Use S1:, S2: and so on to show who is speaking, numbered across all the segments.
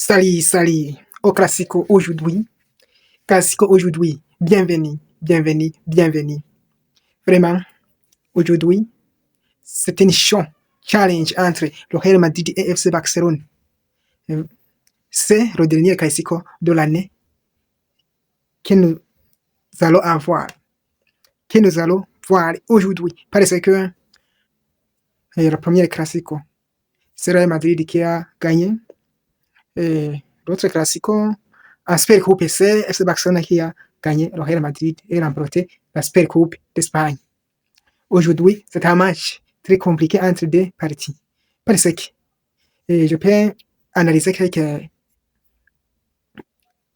S1: Salut, salut au Classico aujourd'hui. Classico aujourd'hui, bienvenue, bienvenue, bienvenue. Vraiment, aujourd'hui, c'est une challenge entre le Real Madrid et FC Barcelone. C'est le dernier Classico de l'année que nous allons avoir, que nous allons voir aujourd'hui. Parce que le premier Classico, c'est le Real Madrid qui a gagné. Et l'autre Classico, en Super Coupe, c'est FC Barcelone qui a gagné le Real Madrid et remporté la Super Coupe d'Espagne. Aujourd'hui, c'est un match très compliqué entre deux parties. Parce que je peux analyser quelques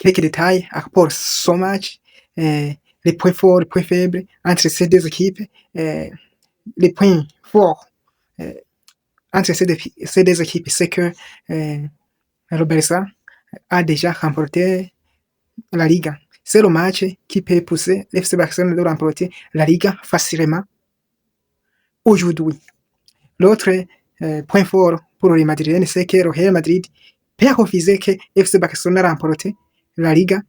S1: détails à rapport à ce match, les points forts, les points faibles entre ces deux équipes, les points forts entre ces deux équipes, c'est que le Barça a déjà remporté la Liga. C'est le match qui peut pousser l'FC Barcelone de remporter la Liga facilement aujourd'hui. L'autre point fort pour les Madrilènes, c'est que le Real Madrid peut refuser que FC Barcelone remporte la Liga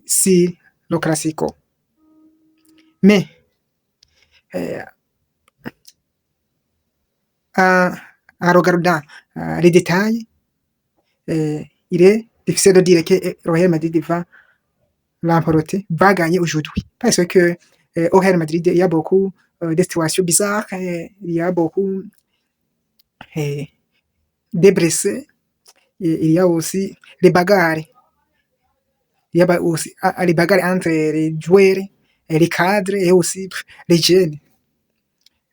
S1: sur le Classico. Mais en regardant les détails, il est difficile de dire que le Real Madrid va l'emporter, va gagner aujourd'hui. Parce que au Real Madrid, il y a beaucoup de situations bizarres, il y a beaucoup de blessés, il y a aussi les bagarres. Il y a aussi les bagarres entre les joueurs, les cadres et aussi les jeunes.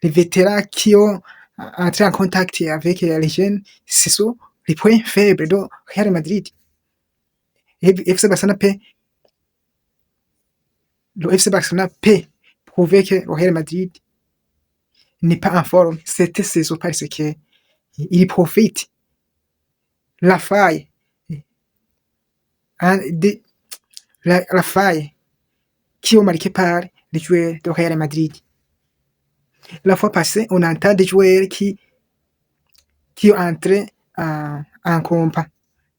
S1: Les vétérans qui ont entré en contact avec les jeunes, ce sont les points faibles de Real Madrid. Le FC Barcelone peut prouver que le Real Madrid n'est pas en forme cette saison parce qu'il profite la faille la faille qui est marquée par les joueurs de Real Madrid. La fois passée, on entend des joueurs qui ont entré en combat,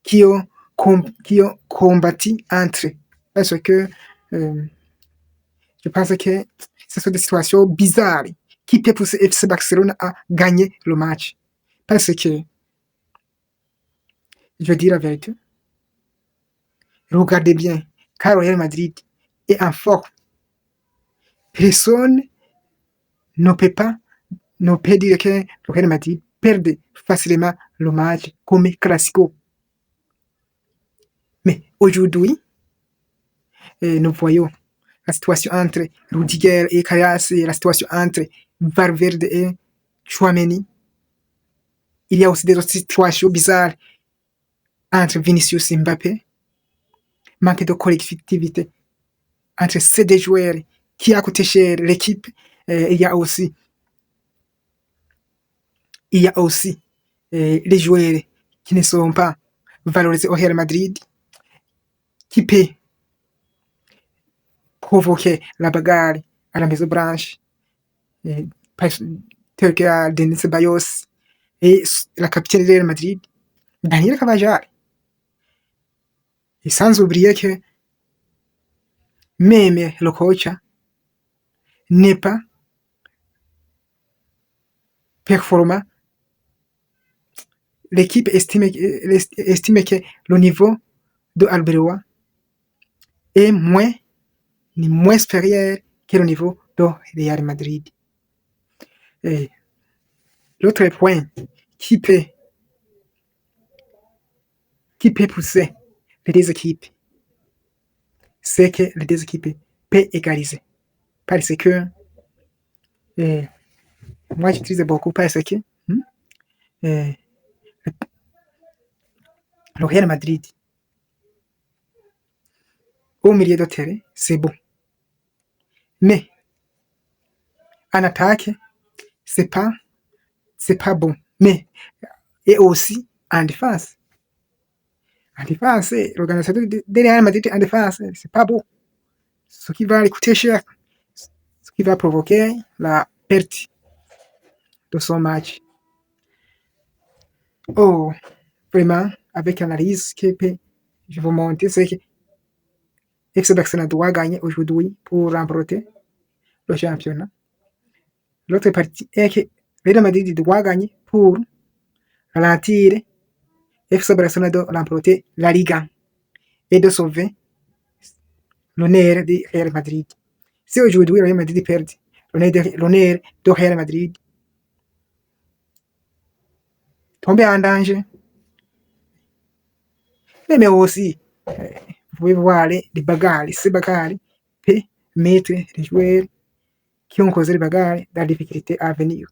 S1: qui ont combattu entre eux. Parce que je pense que ce sont des situations bizarres qui peuvent pousser FC Barcelone à gagner le match. Parce que, je veux dire la vérité, regardez bien, car le Real Madrid est en forme. Personne ne peut dire que le Real Madrid perde facilement le match comme Classico. Mais aujourd'hui, nous voyons la situation entre Rudiger et Casillas, la situation entre Valverde et Tchouaméni. Il y a aussi des autres situations bizarres entre Vinicius et Mbappé. Manque de collectivité entre ces deux joueurs qui a coûté cher l'équipe. Il y a aussi les joueurs qui ne sont pas valorisés au Real Madrid, qui peut provoquer la bagarre à la Maison Blanche, tel que Denis Ceballos et la capitaine du Real Madrid, Daniel Carvajal. Et sans oublier que même le coach n'est pas performant. L'équipe estime que le niveau de Arbeloa est moins supérieur que le niveau de Real Madrid. Et l'autre point qui peut pousser les deux équipes, c'est que les deux équipes peuvent égaliser. Parce que moi j'utilise beaucoup parce que le Real Madrid au milieu de terrain, c'est bon. Mais en attaque, c'est pas bon. Mais et aussi en défense. En défense, l'organisation de Real Madrid en défense, c'est pas beau. Ce qui va lui coûter cher. Ce qui va provoquer la perte de son match. Oh, vraiment, avec l'analyse que je vous montre, c'est que FC Barcelone doit gagner aujourd'hui pour remporter le championnat. L'autre partie est que Real Madrid doit gagner pour ralentir FC Barcelone de remporter la Liga et de sauver l'honneur de Real Madrid. Si aujourd'hui Real Madrid perd, l'honneur de Real Madrid tombe en danger. Mais aussi, vous pouvez voir les bagarres, ces bagarres peut mettre les joueurs qui ont causé les bagarres dans la difficulté à venir.